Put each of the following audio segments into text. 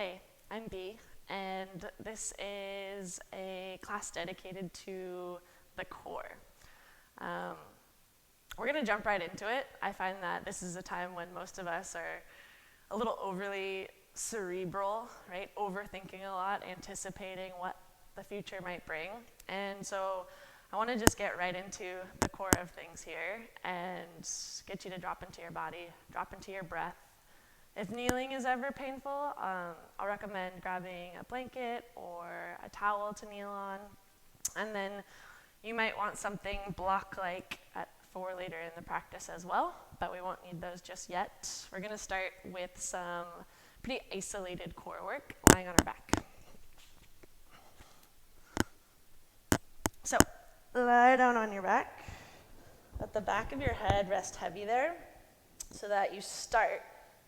Hey, I'm B, and this is a class dedicated to the core. Um, we're going to jump right into it. I find that this is a time when most of us are a little overly cerebral, right? Overthinking a lot, anticipating what the future might bring. And so I want to just get right into the core of things here and get you to drop into your body, drop into your breath. If kneeling is ever painful, I'll recommend grabbing a blanket or a towel to kneel on. And then you might want something block-like for later in the practice as well, but we won't need those just yet. We're going to start with some pretty isolated core work, lying on our back. So, lie down on your back. Let the back of your head rest heavy there so that you start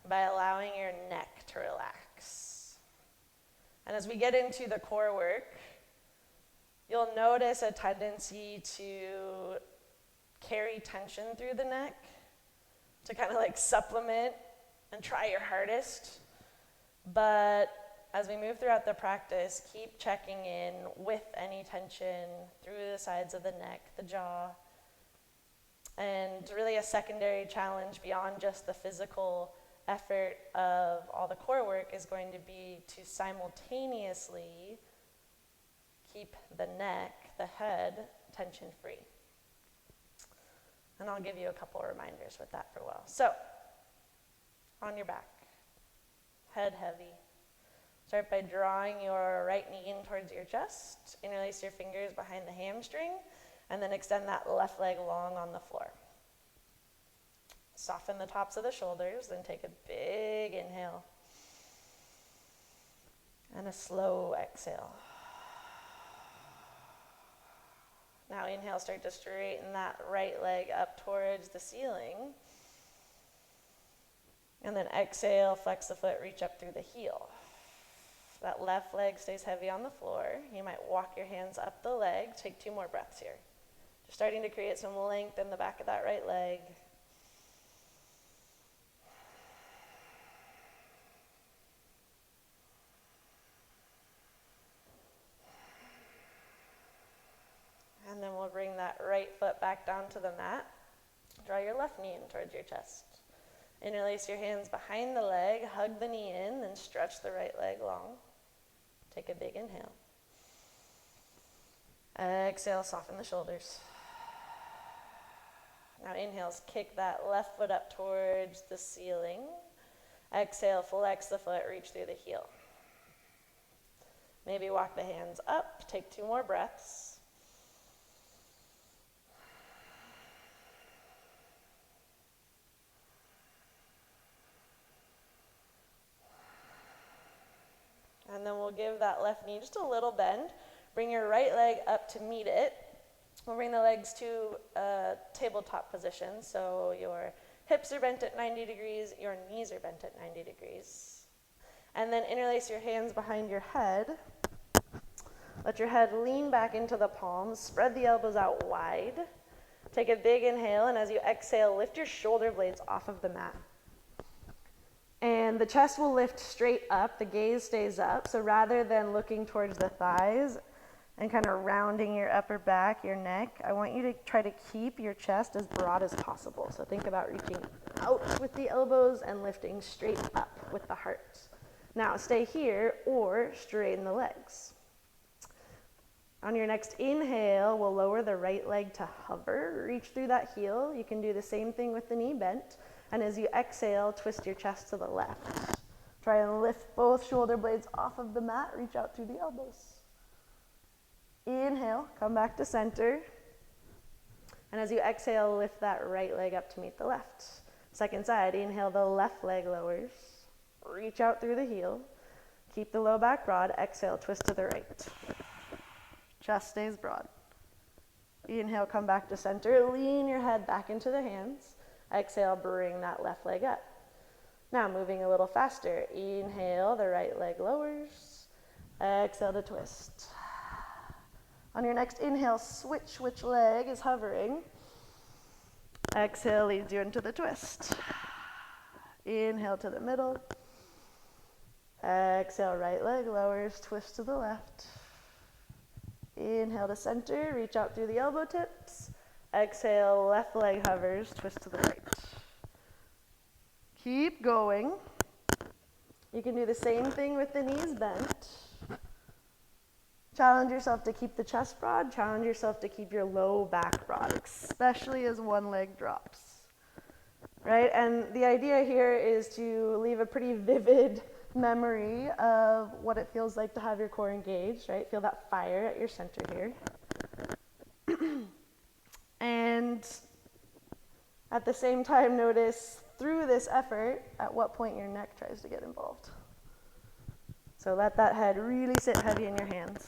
by allowing your neck to relax. And as we get into the core work, you'll notice a tendency to carry tension through the neck, to kind of like supplement and try your hardest. But as we move throughout the practice, keep checking in with any tension through the sides of the neck, the jaw. And really a secondary challenge beyond just the physical effort of all the core work is going to be to simultaneously keep the neck, the head, tension free. And I'll give you a couple of reminders with that for a while. So, on your back, head heavy. Start by drawing your right knee in towards your chest, interlace your fingers behind the hamstring, and then extend that left leg long on the floor. Soften the tops of the shoulders, then take a big inhale and a slow exhale. Now inhale, start to straighten that right leg up towards the ceiling. And then exhale, flex the foot, reach up through the heel. That left leg stays heavy on the floor. You might walk your hands up the leg. Take 2 more breaths here. Just starting to create some length in the back of that right leg. And then we'll bring that right foot back down to the mat. Draw your left knee in towards your chest. Interlace your hands behind the leg, hug the knee in, then stretch the right leg long. Take a big inhale. Exhale, soften the shoulders. Now inhales, kick that left foot up towards the ceiling. Exhale, flex the foot, reach through the heel. Maybe walk the hands up, take 2 more breaths. And then we'll give that left knee just a little bend. Bring your right leg up to meet it. We'll bring the legs to a tabletop position. So your hips are bent at 90 degrees, your knees are bent at 90 degrees. And then interlace your hands behind your head. Let your head lean back into the palms. Spread the elbows out wide. Take a big inhale, and as you exhale, lift your shoulder blades off of the mat. And the chest will lift straight up, the gaze stays up. So rather than looking towards the thighs and kind of rounding your upper back, your neck, I want you to try to keep your chest as broad as possible. So think about reaching out with the elbows and lifting straight up with the heart. Now stay here or straighten the legs. On your next inhale, we'll lower the right leg to hover. Reach through that heel. You can do the same thing with the knee bent. And as you exhale, twist your chest to the left. Try and lift both shoulder blades off of the mat. Reach out through the elbows. Inhale, come back to center. And as you exhale, lift that right leg up to meet the left. Second side, inhale, the left leg lowers. Reach out through the heel. Keep the low back broad. Exhale, twist to the right. Chest stays broad. Inhale, come back to center. Lean your head back into the hands. Exhale, bring that left leg up. Now moving a little faster. Inhale, the right leg lowers. Exhale to twist. On your next inhale, switch which leg is hovering. Exhale leads you into the twist. Inhale to the middle. Exhale, right leg lowers, twist to the left. Inhale to center, reach out through the elbow tips. Exhale, left leg hovers, twist to the right. Keep going. You can do the same thing with the knees bent. Challenge yourself to keep the chest broad. Challenge yourself to keep your low back broad, especially as one leg drops. Right? And the idea here is to leave a pretty vivid memory of what it feels like to have your core engaged, right? Feel that fire at your center here. And at the same time, notice through this effort at what point your neck tries to get involved. So let that head really sit heavy in your hands.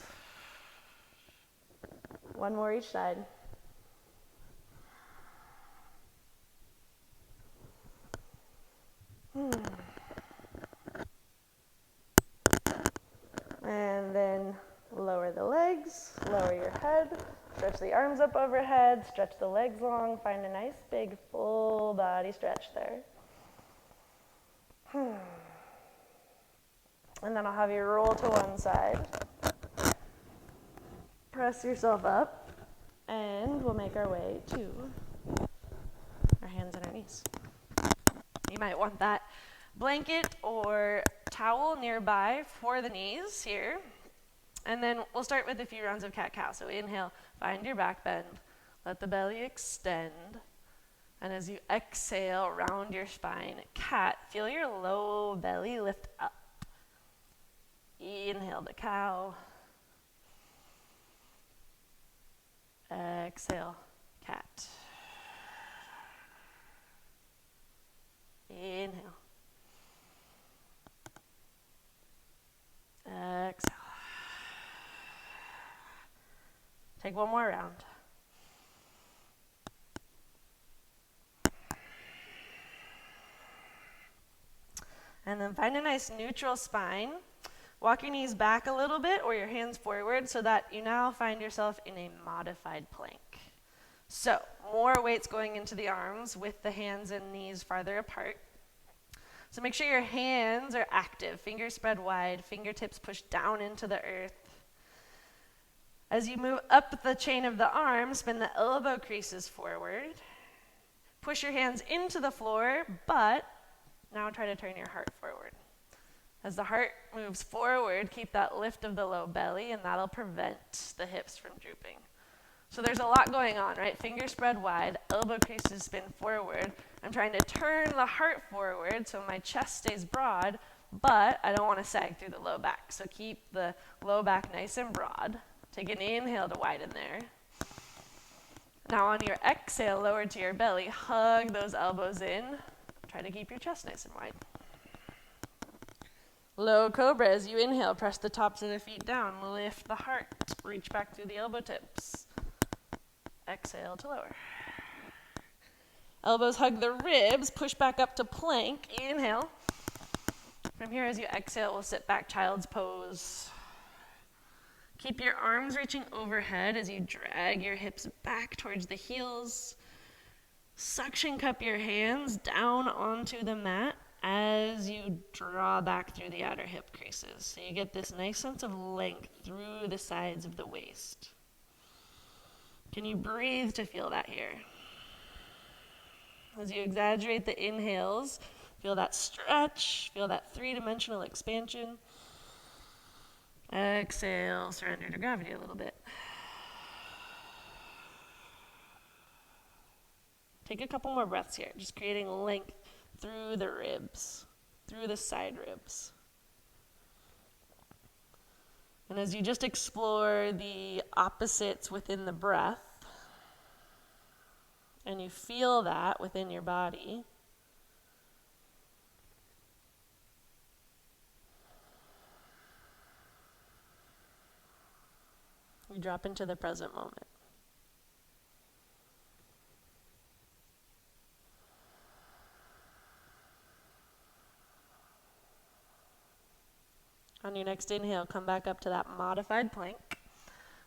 One more each side. And then lower the legs, lower your head, stretch the arms up overhead, stretch the legs long, find a nice big full body stretch there. And then I'll have you roll to one side. Press yourself up, and we'll make our way to our hands and our knees. You might want that blanket or towel nearby for the knees here. And then we'll start with a few rounds of cat-cow. So inhale, find your back bend, let the belly extend. And as you exhale, round your spine, cat, feel your low belly lift up. Inhale to cow. Exhale, cat. Inhale. Exhale. Take one more round. And then find a nice neutral spine. Walk your knees back a little bit or your hands forward so that you now find yourself in a modified plank. So, more weights going into the arms with the hands and knees farther apart. So make sure your hands are active, fingers spread wide, fingertips push down into the earth. As you move up the chain of the arms, spin the elbow creases forward. Push your hands into the floor, but now try to turn your heart forward. As the heart moves forward, keep that lift of the low belly, and that'll prevent the hips from drooping. So there's a lot going on, right? Fingers spread wide, elbow creases spin forward. I'm trying to turn the heart forward so my chest stays broad, but I don't want to sag through the low back. So keep the low back nice and broad. Take an inhale to widen there. Now on your exhale, lower to your belly, hug those elbows in. Try to keep your chest nice and wide. Low cobra, as you inhale, press the tops of the feet down, lift the heart, reach back through the elbow tips. Exhale to lower. Elbows hug the ribs, push back up to plank, inhale. From here, as you exhale, we'll sit back, child's pose. Keep your arms reaching overhead as you drag your hips back towards the heels. Suction cup your hands down onto the mat as you draw back through the outer hip creases. So you get this nice sense of length through the sides of the waist. Can you breathe to feel that here? As you exaggerate the inhales, feel that stretch, feel that three-dimensional expansion. Exhale, surrender to gravity a little bit. Take a couple more breaths here, just creating length through the ribs, through the side ribs. And as you just explore the opposites within the breath, and you feel that within your body, you drop into the present moment. On your next inhale, come back up to that modified plank.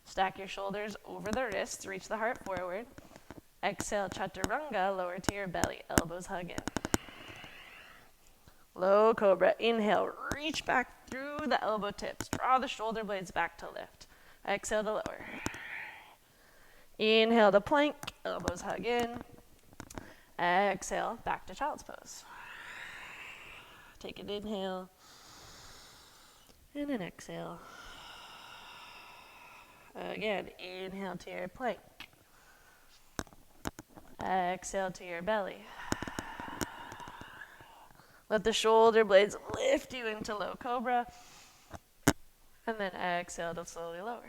Stack your shoulders over the wrists, reach the heart forward. Exhale, chaturanga, lower to your belly, elbows hug in. Low cobra. Inhale, reach back through the elbow tips. Draw the shoulder blades back to lift. Exhale to lower. Inhale to plank, elbows hug in. Exhale, back to child's pose. Take an inhale and an exhale. Again, inhale to your plank. Exhale to your belly. Let the shoulder blades lift you into low cobra. And then exhale to slowly lower.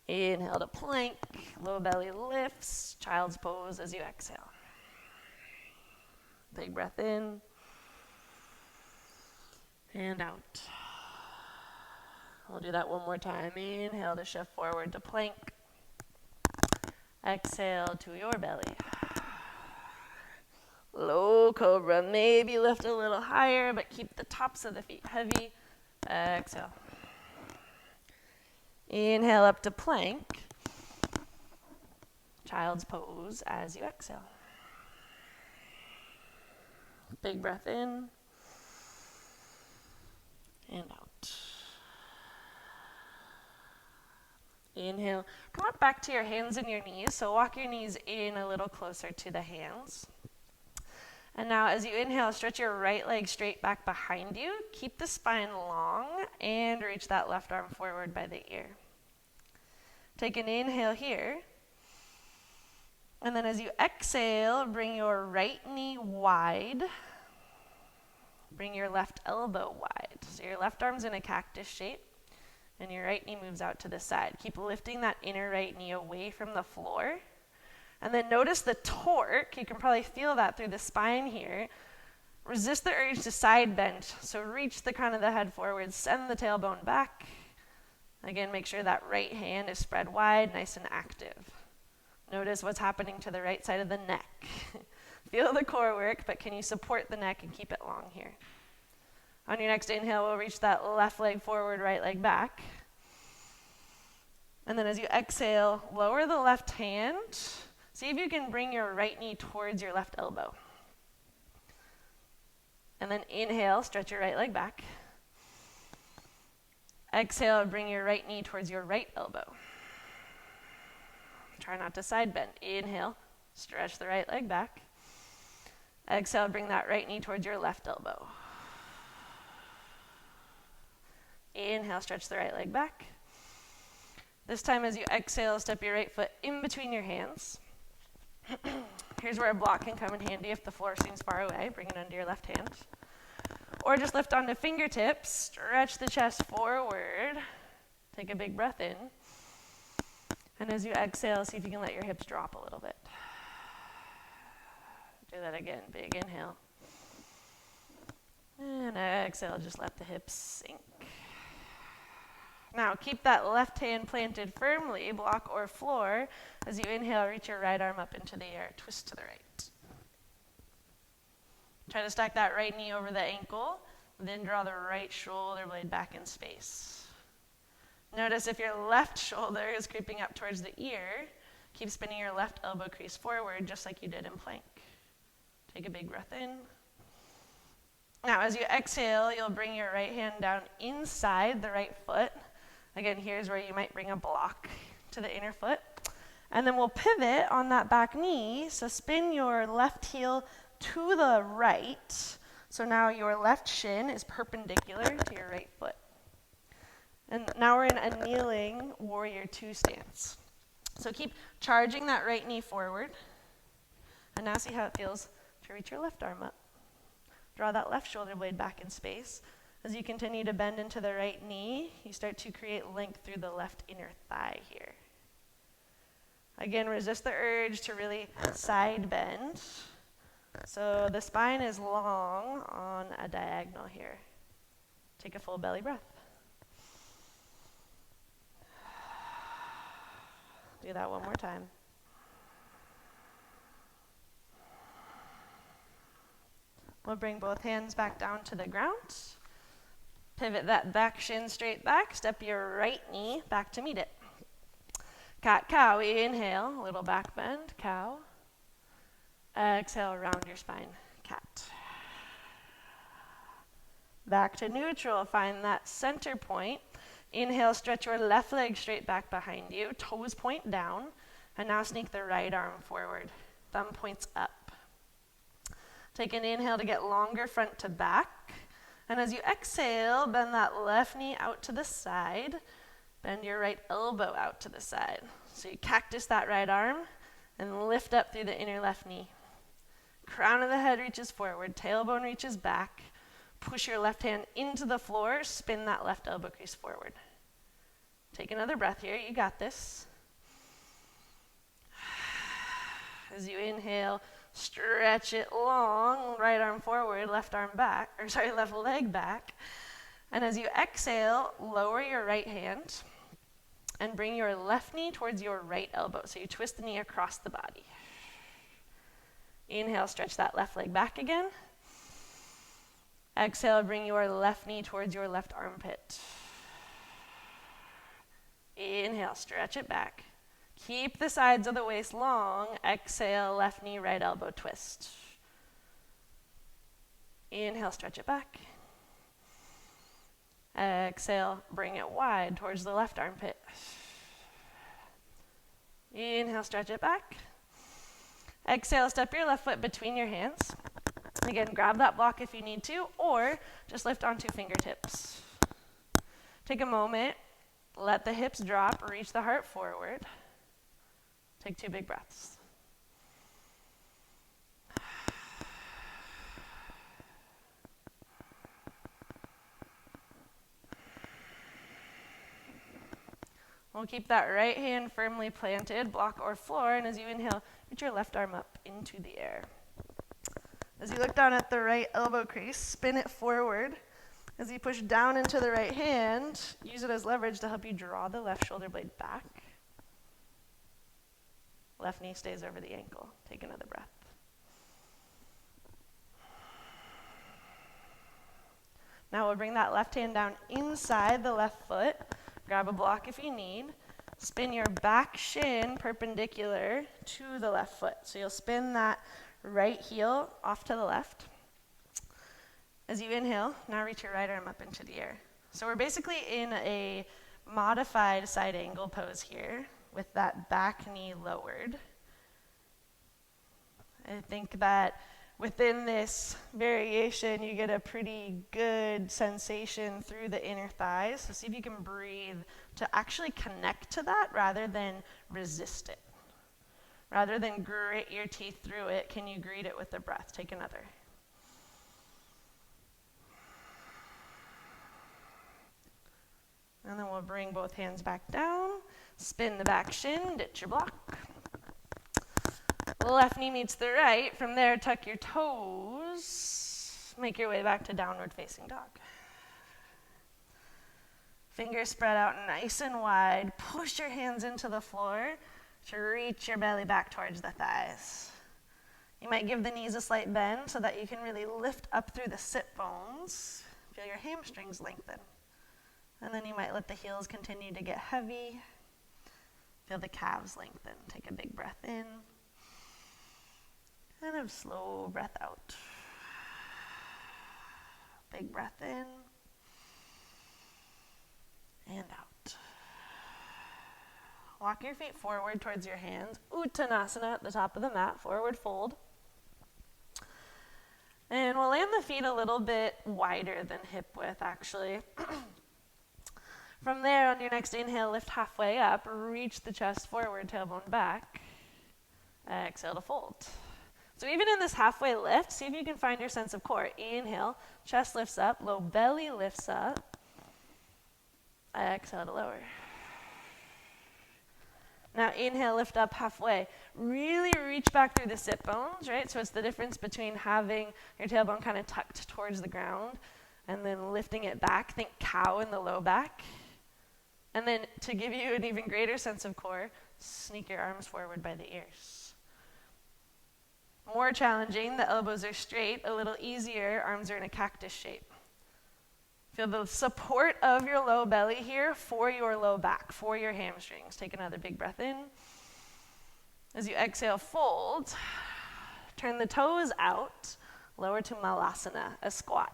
Inhale to plank. Low belly lifts. Child's pose as you exhale. Big breath in. And out. We'll do that one more time. Inhale to shift forward to plank. Exhale to your belly. Low cobra. Maybe lift a little higher, but keep the tops of the feet heavy. Exhale. Inhale up to plank. Child's pose as you exhale. Big breath in. And out. Inhale. Come up back to your hands and your knees. So walk your knees in a little closer to the hands. And now as you inhale, stretch your right leg straight back behind you. Keep the spine long and reach that left arm forward by the ear. Take an inhale here. And then as you exhale, bring your right knee wide. Bring your left elbow wide. So your left arm's in a cactus shape. And your right knee moves out to the side. Keep lifting that inner right knee away from the floor. And then notice the torque. You can probably feel that through the spine here. Resist the urge to side bend. So reach the crown of the head forward. Send the tailbone back. Again, make sure that right hand is spread wide, nice and active. Notice what's happening to the right side of the neck. Feel the core work, but can you support the neck and keep it long here? On your next inhale, we'll reach that left leg forward, right leg back. And then as you exhale, lower the left hand. See if you can bring your right knee towards your left elbow. And then inhale, stretch your right leg back. Exhale, bring your right knee towards your right elbow. Try not to side bend. Inhale, stretch the right leg back. Exhale, bring that right knee towards your left elbow. Inhale, stretch the right leg back. This time as you exhale, step your right foot in between your hands. Here's where a block can come in handy if the floor seems far away. Bring it under your left hand. Or just lift onto fingertips. Stretch the chest forward. Take a big breath in. And as you exhale, see if you can let your hips drop a little bit. Do that again. Big inhale. And exhale, just let the hips sink. Now, keep that left hand planted firmly, block or floor. As you inhale, reach your right arm up into the air. Twist to the right. Try to stack that right knee over the ankle. Then draw the right shoulder blade back in space. Notice if your left shoulder is creeping up towards the ear, keep spinning your left elbow crease forward, just like you did in plank. Take a big breath in. Now, as you exhale, you'll bring your right hand down inside the right foot. Again, here's where you might bring a block to the inner foot. And then we'll pivot on that back knee. So spin your left heel to the right. So now your left shin is perpendicular to your right foot. And now we're in a kneeling warrior two stance. So keep charging that right knee forward. And now see how it feels to reach your left arm up. Draw that left shoulder blade back in space. As you continue to bend into the right knee, you start to create length through the left inner thigh here. Again, resist the urge to really side bend. So the spine is long on a diagonal here. Take a full belly breath. Do that one more time. We'll bring both hands back down to the ground. Pivot that back shin straight back. Step your right knee back to meet it. Cat-cow. Inhale, little back bend, cow. Exhale, round your spine, cat. Back to neutral. Find that center point. Inhale, stretch your left leg straight back behind you. Toes point down. And now sneak the right arm forward. Thumb points up. Take an inhale to get longer front to back. And as you exhale, bend that left knee out to the side. Bend your right elbow out to the side. So you cactus that right arm and lift up through the inner left knee. Crown of the head reaches forward, tailbone reaches back. Push your left hand into the floor, spin that left elbow crease forward. Take another breath here, you got this. As you inhale, stretch it long, right arm forward, left leg back. And as you exhale, lower your right hand and bring your left knee towards your right elbow. So you twist the knee across the body. Inhale, stretch that left leg back again. Exhale, bring your left knee towards your left armpit. Inhale, stretch it back. Keep the sides of the waist long. Exhale, left knee, right elbow twist. Inhale, stretch it back. Exhale, bring it wide towards the left armpit. Inhale, stretch it back. Exhale, step your left foot between your hands. Again, grab that block if you need to, or just lift onto fingertips. Take a moment, let the hips drop, reach the heart forward. Take 2 big breaths. We'll keep that right hand firmly planted, block or floor, and as you inhale, reach your left arm up into the air. As you look down at the right elbow crease, spin it forward. As you push down into the right hand, use it as leverage to help you draw the left shoulder blade back. Left knee stays over the ankle. Take another breath. Now we'll bring that left hand down inside the left foot. Grab a block if you need. Spin your back shin perpendicular to the left foot. So you'll spin that right heel off to the left. As you inhale, now reach your right arm up into the air. So we're basically in a modified side angle pose here with that back knee lowered. I think that within this variation, you get a pretty good sensation through the inner thighs. So see if you can breathe to actually connect to that rather than resist it. Rather than grit your teeth through it, can you greet it with a breath? Take another. And then we'll bring both hands back down, spin the back shin, ditch your block. Left knee meets the right. From there, tuck your toes. Make your way back to downward facing dog. Fingers spread out nice and wide. Push your hands into the floor to reach your belly back towards the thighs. You might give the knees a slight bend so that you can really lift up through the sit bones. Feel your hamstrings lengthen. And then you might let the heels continue to get heavy. Feel the calves lengthen. Take a big breath in. And a slow breath out. Big breath in. And out. Walk your feet forward towards your hands. Uttanasana at the top of the mat. Forward fold. And we'll land the feet a little bit wider than hip width, actually. From there, on your next inhale, lift halfway up. Reach the chest forward, tailbone back. Exhale to fold. So even in this halfway lift, see if you can find your sense of core. Inhale, chest lifts up, low belly lifts up. Exhale to lower. Now inhale, lift up halfway. Really reach back through the sit bones, right? So it's the difference between having your tailbone kind of tucked towards the ground and then lifting it back. Think cow in the low back. And then to give you an even greater sense of core, sneak your arms forward by the ears. More challenging, the elbows are straight. A little easier, arms are in a cactus shape. Feel the support of your low belly here for your low back, for your hamstrings. Take another big breath in. As you exhale, fold. Turn the toes out. Lower to malasana, a squat.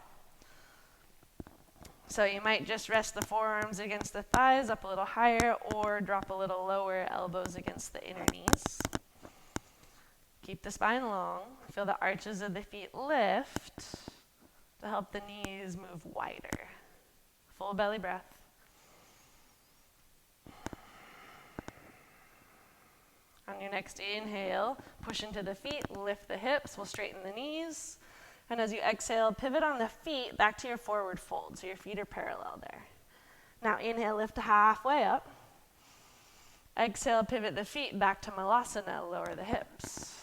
So you might just rest the forearms against the thighs up a little higher, or drop a little lower, elbows against the inner knees. Keep the spine long. Feel the arches of the feet lift to help the knees move wider. Full belly breath. On your next inhale, push into the feet, lift the hips, we'll straighten the knees. And as you exhale, pivot on the feet back to your forward fold, so your feet are parallel there. Now inhale, lift halfway up. Exhale, pivot the feet back to malasana, lower the hips.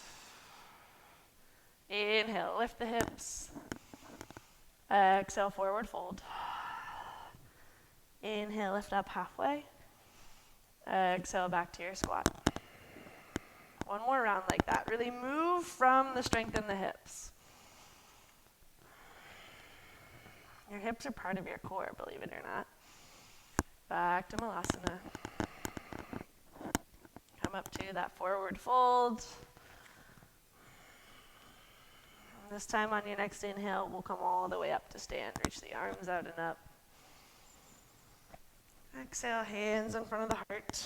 Inhale, lift the hips. Exhale, forward fold. Inhale, lift up halfway. Exhale, back to your squat. One more round like that. Really move from the strength in the hips. Your hips are part of your core, believe it or not. Back to malasana. Come up to that forward fold. This time on your next inhale, we'll come all the way up to stand. Reach the arms out and up. Exhale, hands in front of the heart.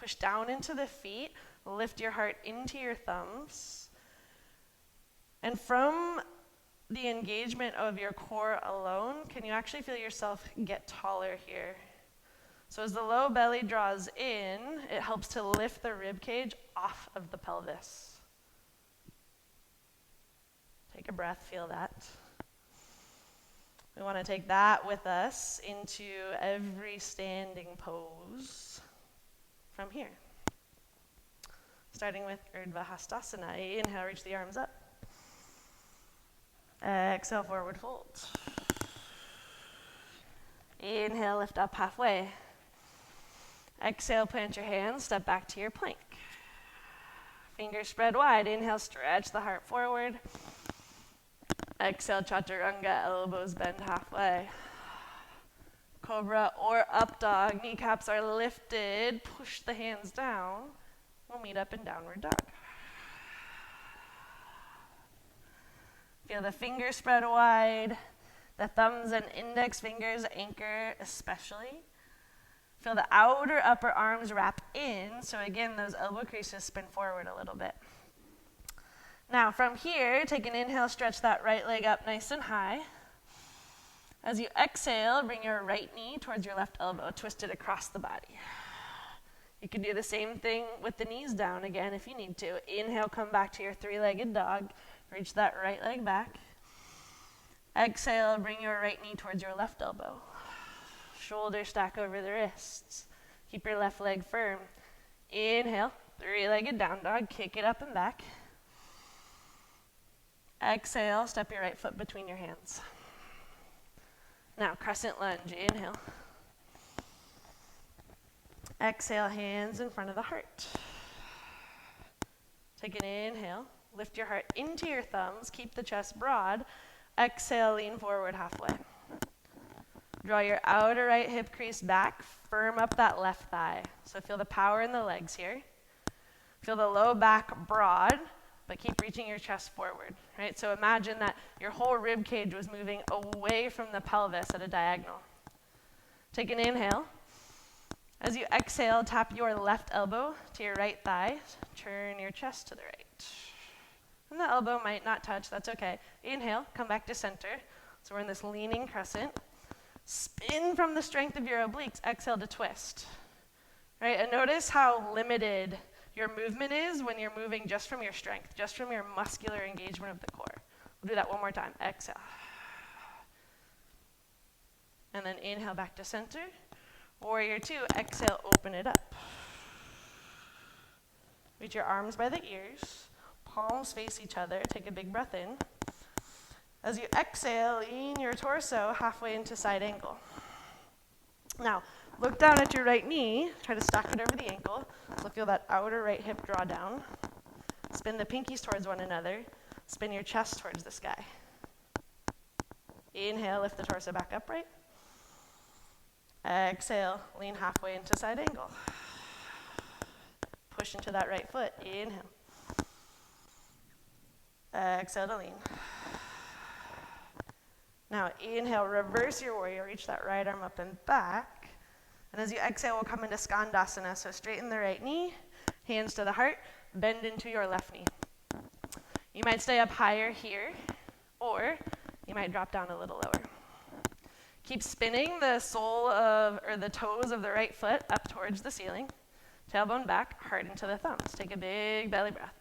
Push down into the feet. Lift your heart into your thumbs. And from the engagement of your core alone, can you actually feel yourself get taller here? So as the low belly draws in, it helps to lift the rib cage off of the pelvis. Take a breath, feel that. We want to take that with us into every standing pose from here. Starting with Urdhva Hastasana. Inhale, reach the arms up. Exhale, forward fold. Inhale, lift up halfway. Exhale, plant your hands, step back to your plank. Fingers spread wide. Inhale, stretch the heart forward. Exhale, Chaturanga, elbows bend halfway. Cobra or up dog, kneecaps are lifted. Push the hands down. We'll meet up in downward dog. Feel the fingers spread wide. The thumbs and index fingers anchor especially. Feel the outer upper arms wrap in. So again, those elbow creases spin forward a little bit. Now from here, take an inhale, stretch that right leg up nice and high. As you exhale, bring your right knee towards your left elbow, twist it across the body. You can do the same thing with the knees down again if you need to. Inhale, come back to your three-legged dog. Reach that right leg back. Exhale, bring your right knee towards your left elbow. Shoulders stack over the wrists. Keep your left leg firm. Inhale, three-legged down dog. Kick it up and back. Exhale, step your right foot between your hands. Now, crescent lunge. Inhale. Exhale, hands in front of the heart. Take an inhale. Lift your heart into your thumbs. Keep the chest broad. Exhale, lean forward halfway. Draw your outer right hip crease back. Firm up that left thigh. So feel the power in the legs here. Feel the low back broad, but keep reaching your chest forward, right? So imagine that your whole rib cage was moving away from the pelvis at a diagonal. Take an inhale. As you exhale, tap your left elbow to your right thigh. Turn your chest to the right. And the elbow might not touch, that's okay. Inhale, come back to center. So we're in this leaning crescent. Spin from the strength of your obliques. Exhale to twist. Right? And notice how limited your movement is when you're moving just from your strength, just from your muscular engagement of the core. We'll do that one more time. Exhale. And then inhale back to center. Warrior two, exhale, open it up. Reach your arms by the ears. Palms face each other. Take a big breath in. As you exhale, lean your torso halfway into side angle. Now, look down at your right knee. Try to stack it over the ankle. So feel that outer right hip draw down. Spin the pinkies towards one another. Spin your chest towards the sky. Inhale, lift the torso back upright. Exhale, lean halfway into side angle. Push into that right foot. Inhale. Exhale to lean. Now inhale, reverse your warrior, reach that right arm up and back. And as you exhale, we'll come into Skandasana. So straighten the right knee, hands to the heart, bend into your left knee. You might stay up higher here, or you might drop down a little lower. Keep spinning the the toes of the right foot up towards the ceiling. Tailbone back, heart into the thumbs. Take a big belly breath.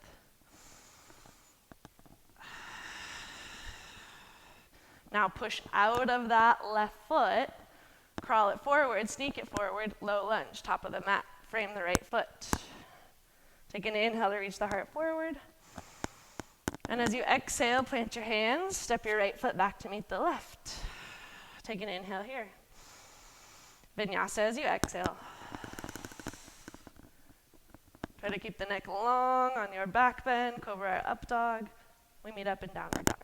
Now push out of that left foot, crawl it forward, sneak it forward, low lunge, top of the mat. Frame the right foot. Take an inhale to reach the heart forward. And as you exhale, plant your hands, step your right foot back to meet the left. Take an inhale here. Vinyasa as you exhale. Try to keep the neck long on your back bend, cobra or up dog. We meet up in downward dog.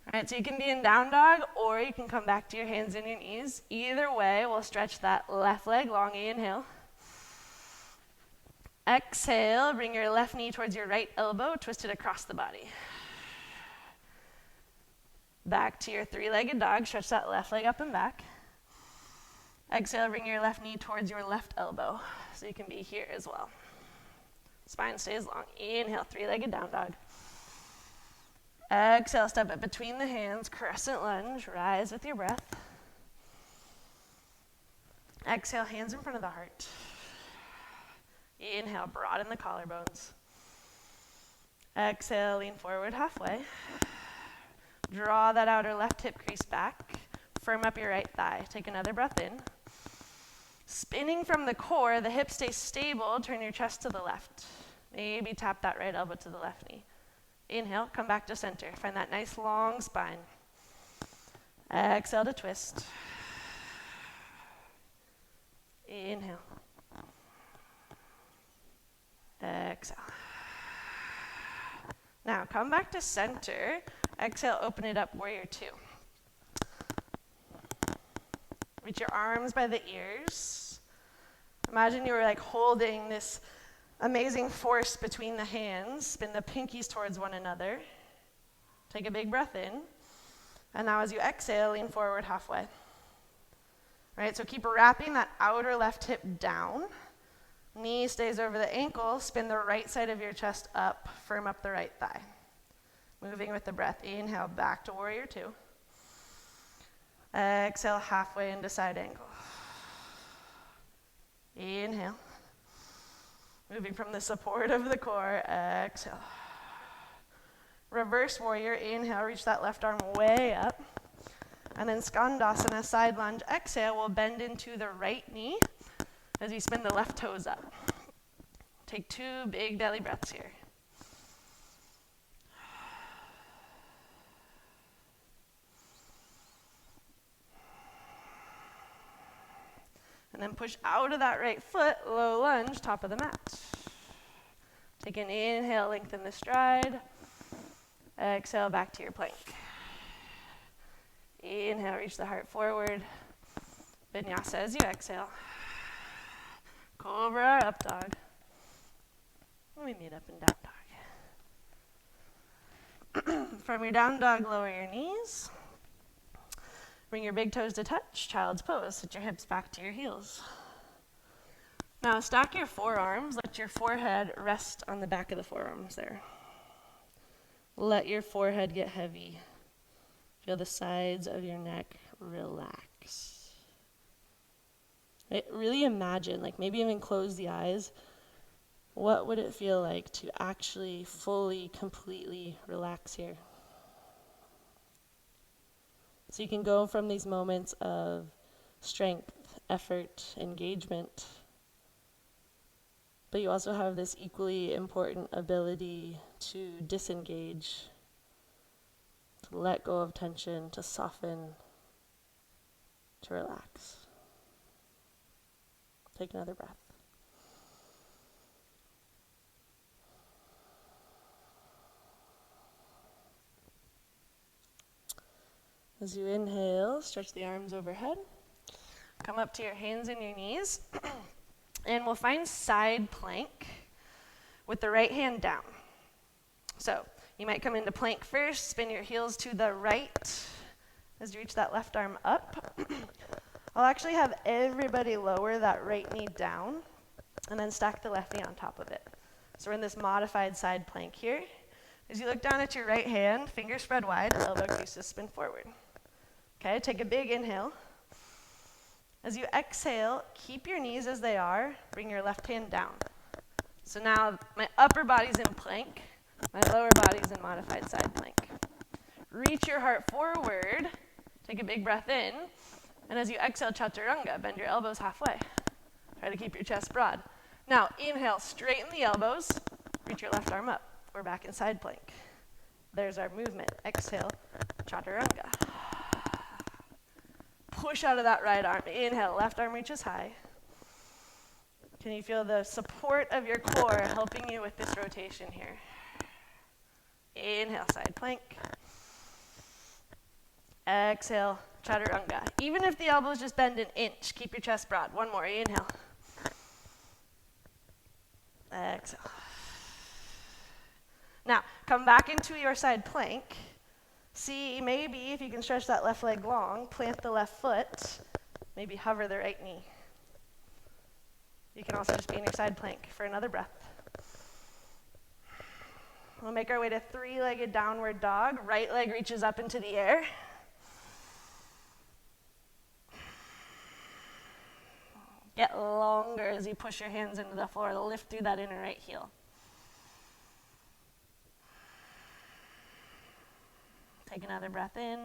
All right, so you can be in down dog, or you can come back to your hands and your knees. Either way, we'll stretch that left leg, long inhale. Exhale, bring your left knee towards your right elbow, twist it across the body. Back to your three-legged dog, stretch that left leg up and back. Exhale, bring your left knee towards your left elbow, so you can be here as well. Spine stays long. Inhale, three-legged down dog. Exhale, step it between the hands, crescent lunge, rise with your breath. Exhale, hands in front of the heart. Inhale, broaden the collarbones. Exhale, lean forward halfway. Draw that outer left hip crease back. Firm up your right thigh. Take another breath in. Spinning from the core, the hips stay stable. Turn your chest to the left. Maybe tap that right elbow to the left knee. Inhale, come back to center. Find that nice long spine. Exhale to twist. Inhale. Exhale. Now come back to center. Exhale, open it up, warrior two. Reach your arms by the ears. Imagine you were like holding this amazing force between the hands. Spin the pinkies towards one another. Take a big breath in. And now as you exhale, lean forward halfway. All right, so keep wrapping that outer left hip down. Knee stays over the ankle. Spin the right side of your chest up. Firm up the right thigh. Moving with the breath. Inhale, back to warrior two. Exhale, halfway into side angle. Inhale. Moving from the support of the core. Exhale. Reverse warrior. Inhale, reach that left arm way up. And then Skandasana, side lunge. Exhale, we'll bend into the right knee as you spin the left toes up. Take two big belly breaths here. And then push out of that right foot, low lunge, top of the mat. Take an inhale, lengthen the stride. Exhale, back to your plank. Inhale, reach the heart forward. Vinyasa as you exhale. Cobra, up dog. We meet up in down dog. From your down dog, lower your knees. Bring your big toes to touch, child's pose. Sit your hips back to your heels. Now stack your forearms. Let your forehead rest on the back of the forearms there. Let your forehead get heavy. Feel the sides of your neck relax. Right? Really imagine, like maybe even close the eyes. What would it feel like to actually fully, completely relax here? So you can go from these moments of strength, effort, engagement, but you also have this equally important ability to disengage, to let go of tension, to soften, to relax. Take another breath. As you inhale, stretch the arms overhead. Come up to your hands and your knees. And we'll find side plank with the right hand down. So You might come into plank first, spin your heels to the right as you reach that left arm up. I'll actually have everybody lower that right knee down and then stack the left knee on top of it. So we're in this modified side plank here. As you look down at your right hand, fingers spread wide, elbow creases spin forward. Okay, take a big inhale. As you exhale, keep your knees as they are, bring your left hand down. So now my upper body's in plank, my lower body's in modified side plank. Reach your heart forward, take a big breath in, and as you exhale, chaturanga, bend your elbows halfway. Try to keep your chest broad. Now, inhale, straighten the elbows, reach your left arm up. We're back in side plank. There's our movement. Exhale, chaturanga. Push out of that right arm. Inhale, left arm reaches high. Can you feel the support of your core helping you with this rotation here? Inhale, side plank. Exhale, chaturanga. Even if the elbows just bend an inch, keep your chest broad. One more, inhale. Exhale. Now, come back into your side plank. See, maybe if you can stretch that left leg long, plant the left foot, maybe hover the right knee. You can also just be in your side plank for another breath. We'll make our way to three-legged downward dog. Right leg reaches up into the air. Get longer as you push your hands into the floor to lift through that inner right heel. Take another breath in.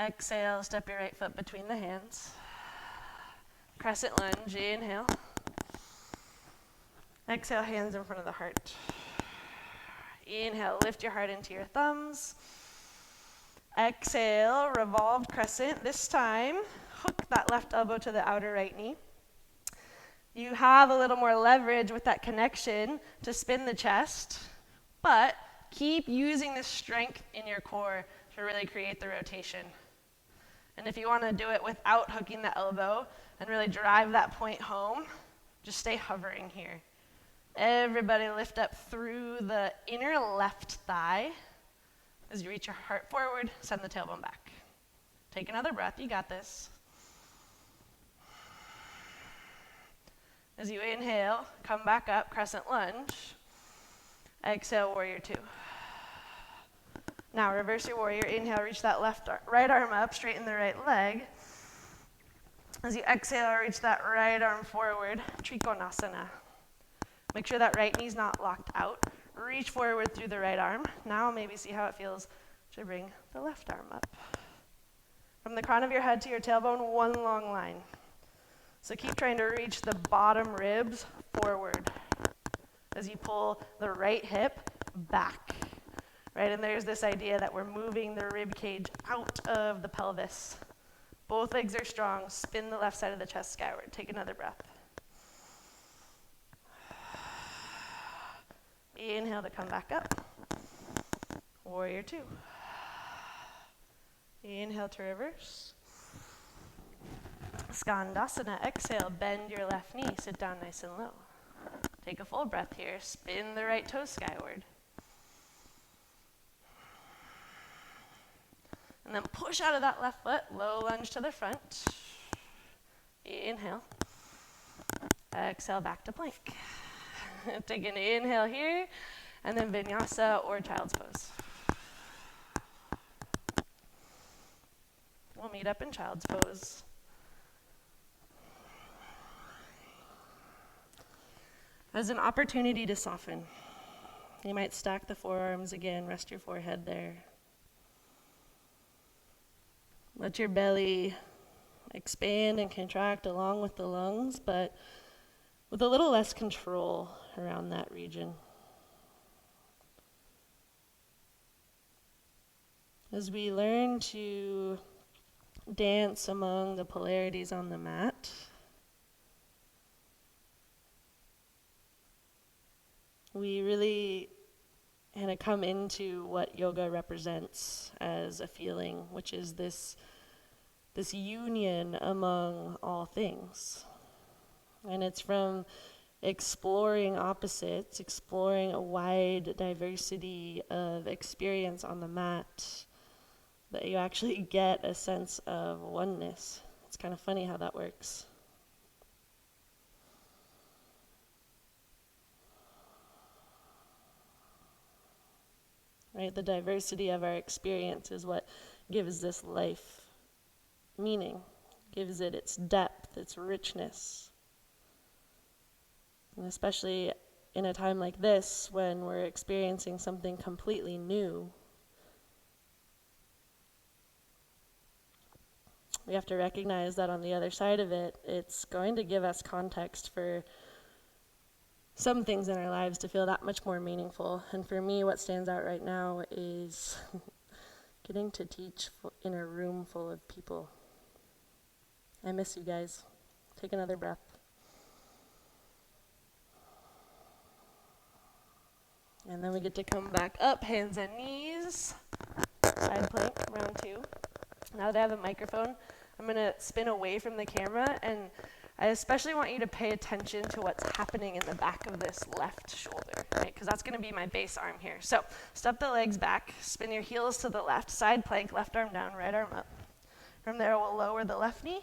Exhale, step your right foot between the hands. Crescent lunge, inhale. Exhale, hands in front of the heart. Inhale, lift your heart into your thumbs. Exhale, revolved crescent. This time, hook that left elbow to the outer right knee. You have a little more leverage with that connection to spin the chest, but keep using the strength in your core to really create the rotation. And if you want to do it without hooking the elbow and really drive that point home, just stay hovering here. Everybody lift up through the inner left thigh. As you reach your heart forward, send the tailbone back. Take another breath, you got this. As you inhale, come back up, crescent lunge. Exhale, warrior two. Now reverse your warrior. Inhale, reach that right arm up, straighten the right leg. As you exhale, reach that right arm forward, Trikonasana. Make sure that right knee's not locked out. Reach forward through the right arm. Now maybe see how it feels to bring the left arm up. From the crown of your head to your tailbone, one long line. So keep trying to reach the bottom ribs forward as you pull the right hip back. Right, and there's this idea that we're moving the rib cage out of the pelvis. Both legs are strong. Spin the left side of the chest skyward. Take another breath. Inhale to come back up. Warrior two. Inhale to reverse. Skandasana. Exhale, bend your left knee. Sit down nice and low. Take a full breath here. Spin the right toe skyward. And then push out of that left foot, low lunge to the front. Inhale. Exhale, back to plank. Take an inhale here, and then vinyasa or child's pose. We'll meet up in child's pose. As an opportunity to soften, you might stack the forearms again, rest your forehead there. Let your belly expand and contract along with the lungs, but with a little less control around that region. As we learn to dance among the polarities on the mat, we really kind of come into what yoga represents as a feeling, which is this union among all things. And it's from exploring opposites, exploring a wide diversity of experience on the mat, that you actually get a sense of oneness. It's kind of funny how that works. Right? The diversity of our experience is what gives this life meaning, gives it its depth, its richness. And especially in a time like this, when we're experiencing something completely new, we have to recognize that on the other side of it, it's going to give us context for some things in our lives to feel that much more meaningful. And for me, what stands out right now is getting to teach in a room full of people. I miss you guys. Take another breath. And then we get to come back up, hands and knees. Side plank, round 2. Now that I have a microphone, I'm going to spin away from the camera, and I especially want you to pay attention to what's happening in the back of this left shoulder, right? Because that's going to be my base arm here. So step the legs back, spin your heels to the left, side plank, left arm down, right arm up. From there, we'll lower the left knee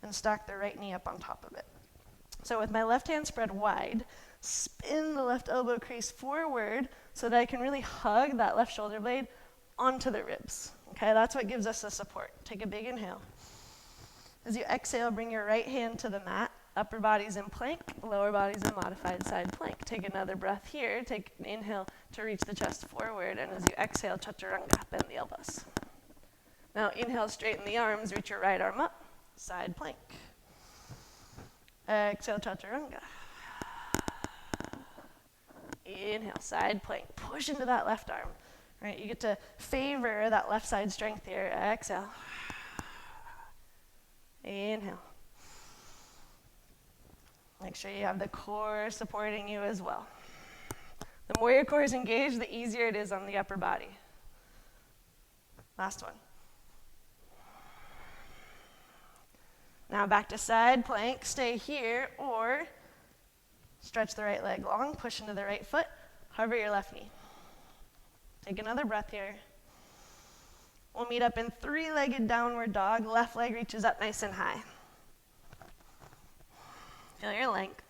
and stack the right knee up on top of it. So with my left hand spread wide, spin the left elbow crease forward so that I can really hug that left shoulder blade onto the ribs. Okay, that's what gives us the support. Take a big inhale. As you exhale, bring your right hand to the mat. Upper body's in plank, lower body's in modified side plank. Take another breath here. Take an inhale to reach the chest forward. And as you exhale, chaturanga, bend the elbows. Now inhale, straighten the arms, reach your right arm up, side plank. Exhale, chaturanga. Inhale, side plank. Push into that left arm. Right, you get to favor that left side strength here. Exhale. Inhale. Make sure you have the core supporting you as well. The more your core is engaged, the easier it is on the upper body. Last one. Now back to side plank. Stay here, or stretch the right leg long, push into the right foot, hover your left knee. Take another breath here. We'll meet up in 3-legged downward dog. Left leg reaches up nice and high. Feel your length.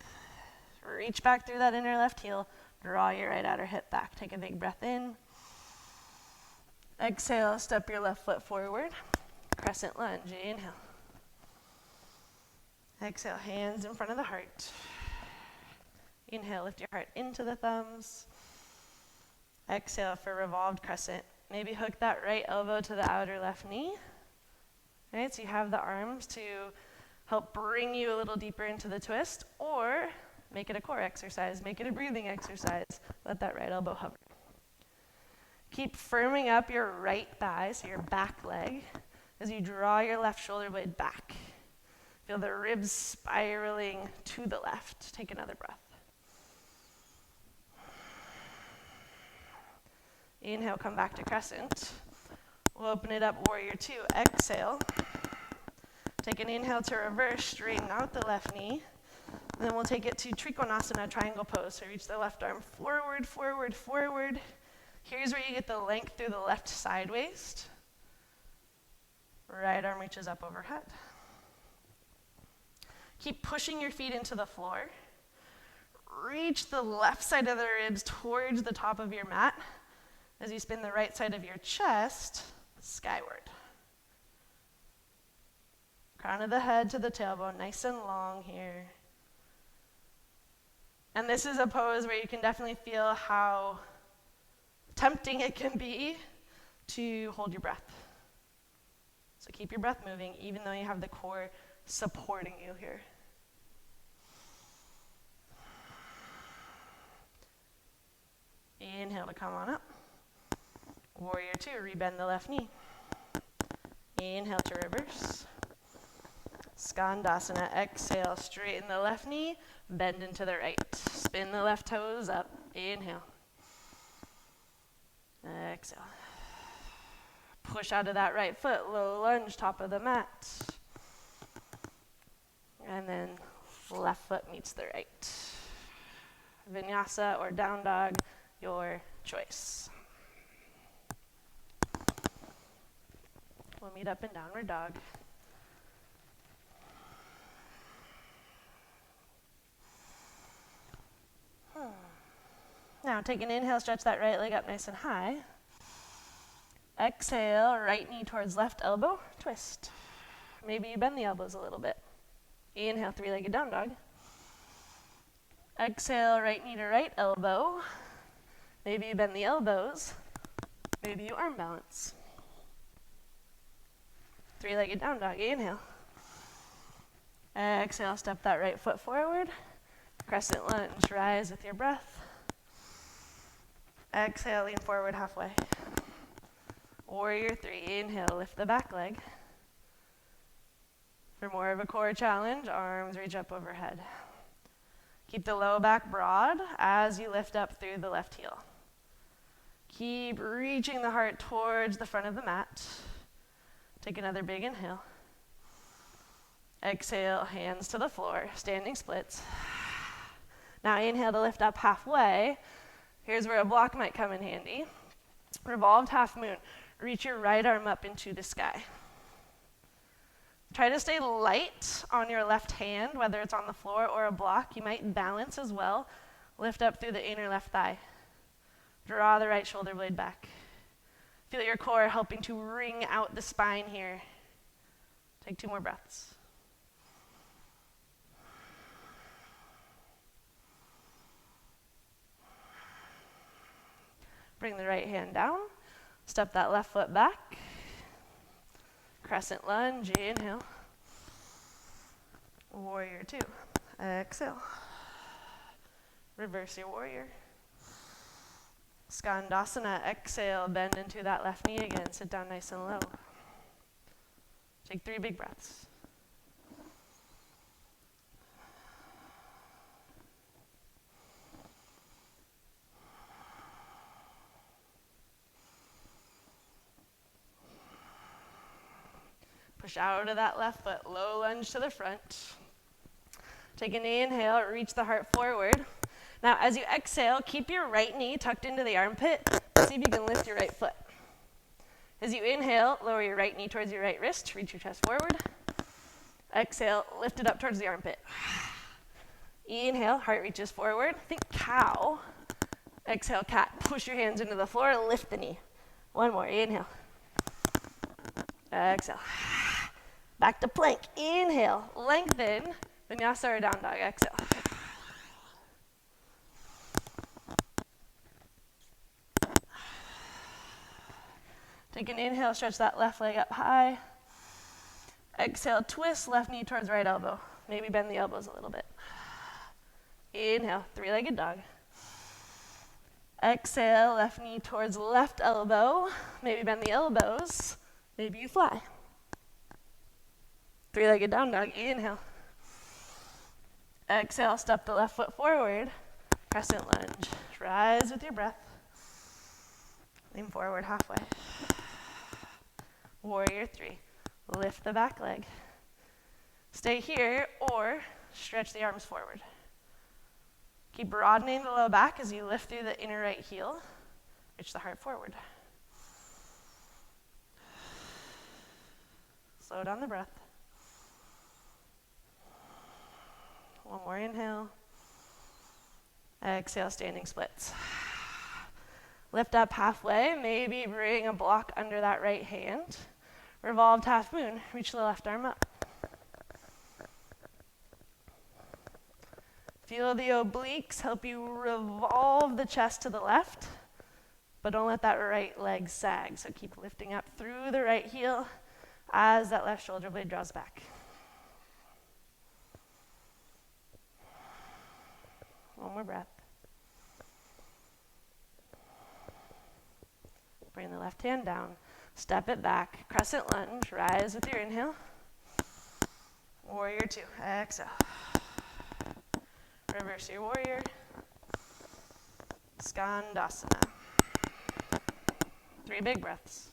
Reach back through that inner left heel. Draw your right outer hip back. Take a big breath in. Exhale, step your left foot forward. Crescent lunge. Inhale. Exhale, hands in front of the heart. Inhale, lift your heart into the thumbs. Exhale for revolved crescent. Maybe hook that right elbow to the outer left knee. Right, so you have the arms to help bring you a little deeper into the twist, or make it a core exercise, make it a breathing exercise. Let that right elbow hover. Keep firming up your right thigh, so your back leg, as you draw your left shoulder blade back. Feel the ribs spiraling to the left. Take another breath. Inhale, come back to crescent. We'll open it up, warrior 2. Exhale. Take an inhale to reverse, straighten out the left knee. Then we'll take it to Trikonasana, triangle pose. So reach the left arm forward, forward, forward. Here's where you get the length through the left side waist. Right arm reaches up overhead. Keep pushing your feet into the floor. Reach the left side of the ribs towards the top of your mat as you spin the right side of your chest skyward. Crown of the head to the tailbone, nice and long here. And this is a pose where you can definitely feel how tempting it can be to hold your breath. So keep your breath moving, even though you have the core supporting you here. Inhale to come on up. Warrior 2, rebend the left knee. Inhale to reverse. Skandasana, exhale, straighten the left knee, bend into the right. Spin the left toes up. Inhale. Exhale. Push out of that right foot, low lunge, top of the mat. And then left foot meets the right. Vinyasa or down dog, your choice. We'll meet up in downward dog. Now take an inhale, stretch that right leg up nice and high. Exhale, right knee towards left elbow, twist. Maybe you bend the elbows a little bit. Inhale, three-legged down dog. Exhale, right knee to right elbow. Maybe you bend the elbows. Maybe you arm balance. Three-legged down dog, inhale. Exhale, step that right foot forward. Crescent lunge, rise with your breath. Exhale, lean forward halfway. Warrior three, inhale, lift the back leg. For more of a core challenge, arms reach up overhead. Keep the low back broad as you lift up through the left heel. Keep reaching the heart towards the front of the mat. Take another big inhale. Exhale, hands to the floor, standing splits. Now inhale to lift up halfway. Here's where a block might come in handy. Revolved half moon. Reach your right arm up into the sky. Try to stay light on your left hand, whether it's on the floor or a block. You might balance as well. Lift up through the inner left thigh. Draw the right shoulder blade back. Feel your core helping to wring out the spine here. Take 2 more breaths. Bring the right hand down. Step that left foot back. Crescent lunge, inhale. Warrior two, exhale. Reverse your warrior. Skandasana, exhale, bend into that left knee again. Sit down nice and low. Take 3 big breaths. Push out of that left foot, low lunge to the front. Take an inhale, reach the heart forward. Now as you exhale, keep your right knee tucked into the armpit. See if you can lift your right foot. As you inhale, lower your right knee towards your right wrist, reach your chest forward. Exhale, lift it up towards the armpit. Inhale, heart reaches forward. Think cow. Exhale, cat. Push your hands into the floor, lift the knee. 1 more, inhale. Exhale. Back to plank. Inhale, lengthen. Vinyasa or down dog. Exhale. Take an inhale, stretch that left leg up high. Exhale, twist left knee towards right elbow. Maybe bend the elbows a little bit. Inhale, 3-legged dog. Exhale, left knee towards left elbow. Maybe bend the elbows. Maybe you fly. 3-legged down dog, inhale. Exhale, step the left foot forward. Crescent lunge. Rise with your breath. Lean forward halfway. Warrior three. Lift the back leg. Stay here or stretch the arms forward. Keep broadening the low back as you lift through the inner right heel. Reach the heart forward. Slow down the breath. 1 more inhale. Exhale, standing splits. Lift up halfway. Maybe bring a block under that right hand. Revolved half moon. Reach the left arm up. Feel the obliques help you revolve the chest to the left, but don't let that right leg sag. So keep lifting up through the right heel as that left shoulder blade draws back. 1 more breath. Bring the left hand down. Step it back. Crescent lunge. Rise with your inhale. Warrior two. Exhale. Reverse your warrior. Skandasana. 3 big breaths.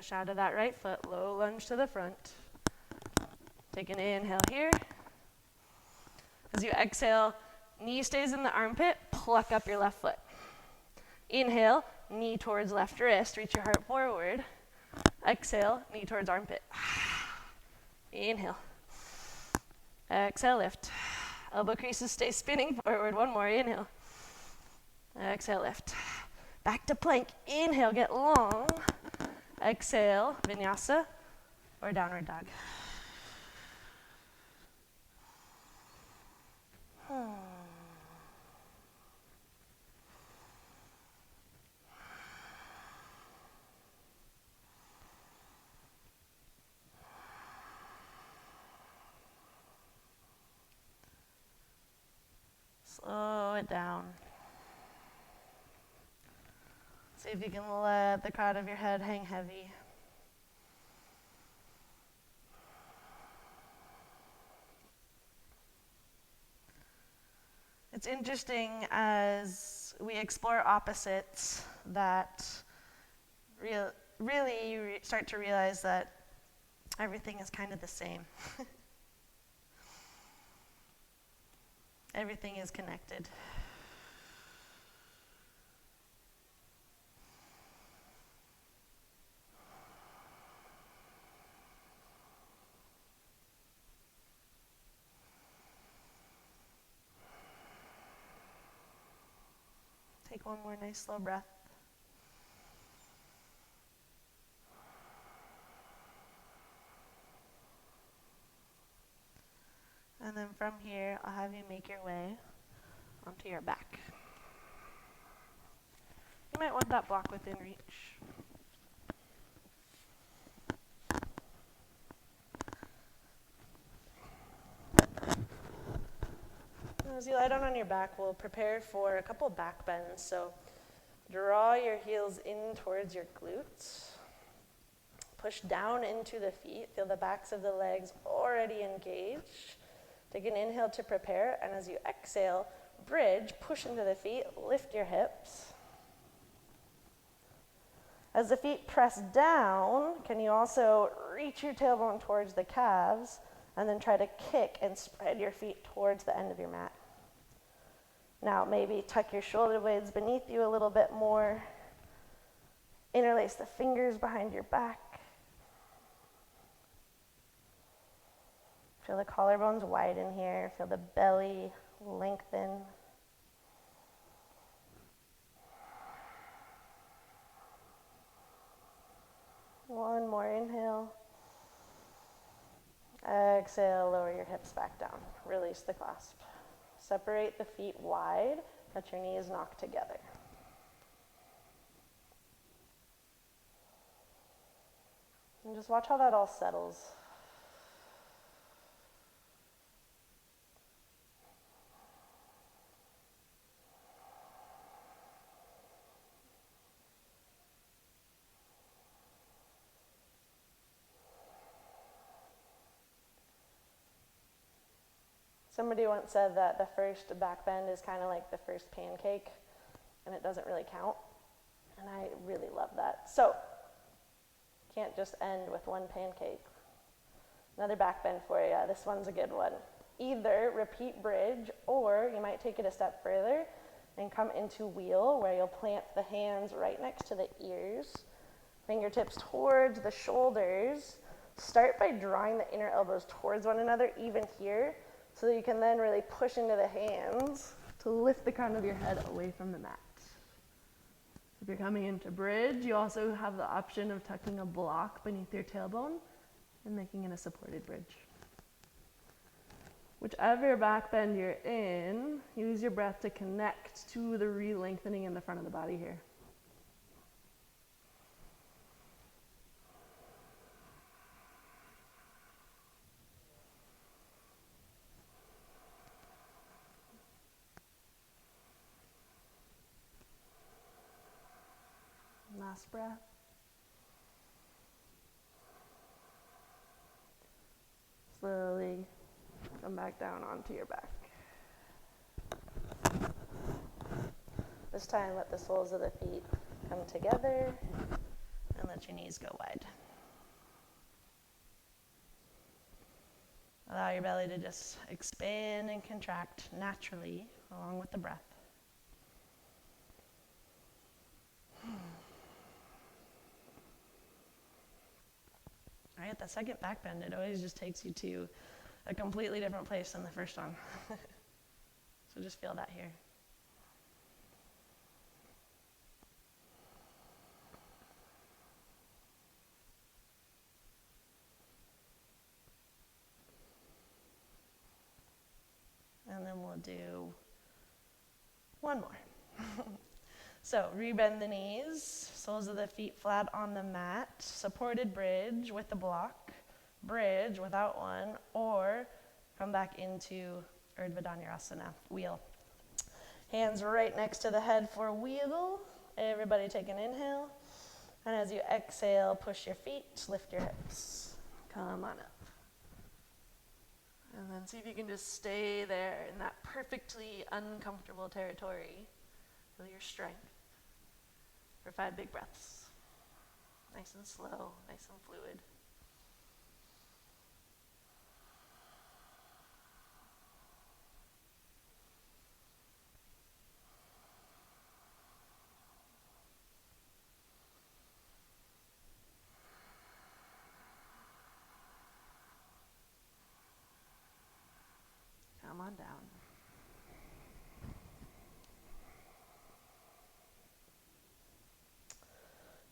Push out of that right foot, low lunge to the front. Take an inhale here. As you exhale, knee stays in the armpit, pluck up your left foot. Inhale, knee towards left wrist, reach your heart forward. Exhale, knee towards armpit. Inhale. Exhale, lift. Elbow creases stay spinning forward. One more, inhale. Exhale, lift. Back to plank. Inhale, get long. Exhale, vinyasa or downward dog. Slow it down. See if you can let the crown of your head hang heavy. It's interesting as we explore opposites that really you start to realize that everything is kind of the same. Everything is connected. Take one more nice slow breath. And then from here, I'll have you make your way onto your back. You might want that block within reach. As you lie down on your back, we'll prepare for a couple back bends. So draw your heels in towards your glutes. Push down into the feet. Feel the backs of the legs already engaged. Take an inhale to prepare, and as you exhale, bridge, push into the feet, lift your hips. As the feet press down, can you also reach your tailbone towards the calves, and then try to kick and spread your feet towards the end of your mat. Now maybe tuck your shoulder blades beneath you a little bit more. Interlace the fingers behind your back. Feel the collarbones widen here. Feel the belly lengthen. One more inhale. Exhale, lower your hips back down. Release the clasp. Separate the feet wide. Let your knees knock together. And just watch how that all settles. Somebody once said that the first back bend is kind of like the first pancake, and it doesn't really count. And I really love that. So, can't just end with one pancake. Another back bend for you. This one's a good one. Either repeat bridge, or you might take it a step further and come into wheel, where you'll plant the hands right next to the ears, fingertips towards the shoulders. Start by drawing the inner elbows towards one another, even here, so that you can then really push into the hands to lift the crown of your head away from the mat. If you're coming into bridge, you also have the option of tucking a block beneath your tailbone and making it a supported bridge. Whichever back bend you're in, use your breath to connect to the re-lengthening in the front of the body here. Last breath. Slowly come back down onto your back. This time, let the soles of the feet come together and let your knees go wide. Allow your belly to just expand and contract naturally along with the breath. All right, the second back bend, it always just takes you to a completely different place than the first one. So just feel that here. And then we'll do one more. So rebend the knees, soles of the feet flat on the mat, supported bridge with the block, bridge without one, or come back into Urdhva Dhanurasana, wheel. Hands right next to the head for wheel. Everybody take an inhale. And as you exhale, push your feet, lift your hips. Come on up. And then see if you can just stay there in that perfectly uncomfortable territory. Feel your strength for 5 big breaths. Nice and slow, nice and fluid. Come on down.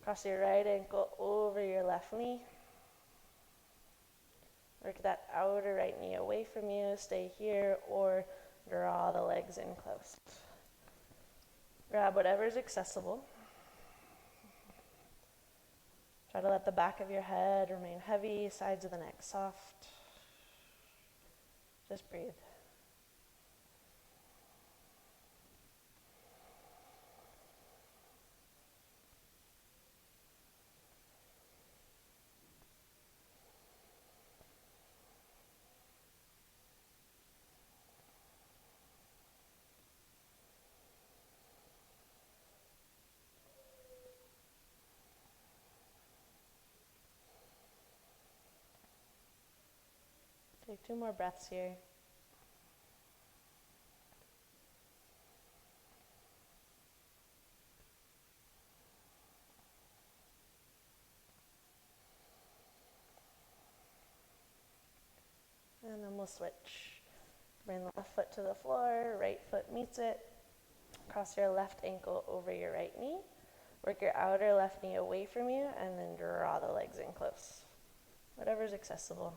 Cross your right ankle over your left knee. Work that outer right knee away from you. Stay here or draw the legs in close. Grab whatever's accessible. Try to let the back of your head remain heavy, sides of the neck soft. Just breathe. Take 2 more breaths here. And then we'll switch. Bring the left foot to the floor, right foot meets it. Cross your left ankle over your right knee. Work your outer left knee away from you, and then draw the legs in close. Whatever's accessible.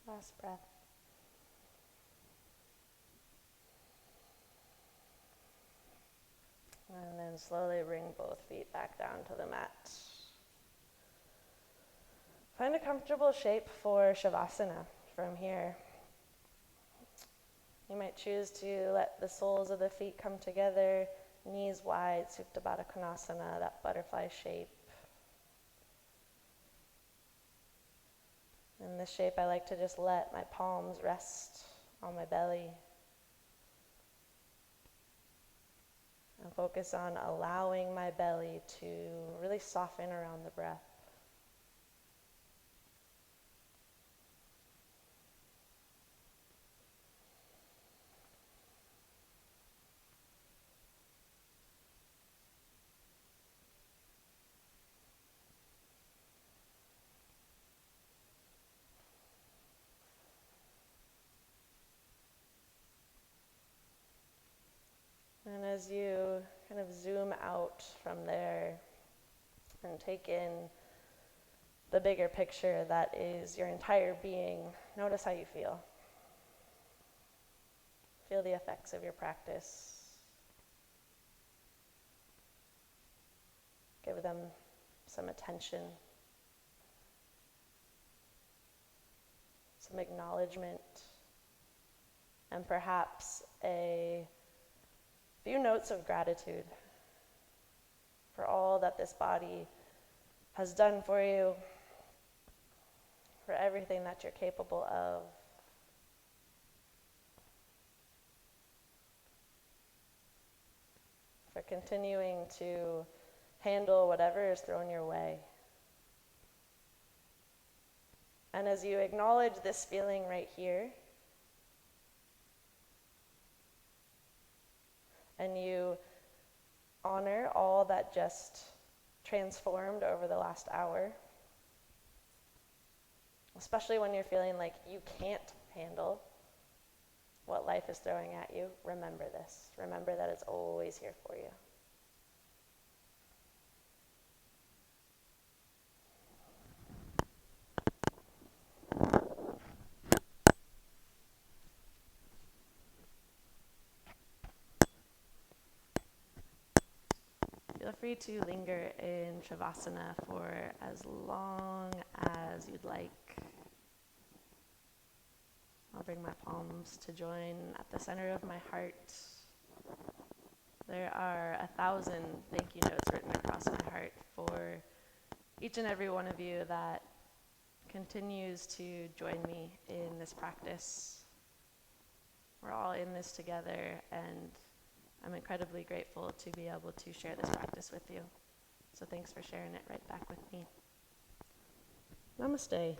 Last breath. And then slowly bring both feet back down to the mat. Find a comfortable shape for Shavasana from here. You might choose to let the soles of the feet come together, knees wide, Supta Baddha Konasana, that butterfly shape. In this shape, I like to just let my palms rest on my belly and focus on allowing my belly to really soften around the breath. And as you kind of zoom out from there and take in the bigger picture that is your entire being, notice how you feel. feel the effects of your practice. Give them some attention, some acknowledgement, and perhaps a few notes of gratitude for all that this body has done for you, for everything that you're capable of. For continuing to handle whatever is thrown your way. And as you acknowledge this feeling right here, and you honor all that just transformed over the last hour, especially when you're feeling like you can't handle what life is throwing at you, remember this. Remember that it's always here for you. Feel free to linger in Shavasana for as long as you'd like. I'll bring my palms to join at the center of my heart. There are 1,000 thank you notes written across my heart for each and every one of you that continues to join me in this practice. We're all in this together, and I'm incredibly grateful to be able to share this practice with you. So thanks for sharing it right back with me. Namaste.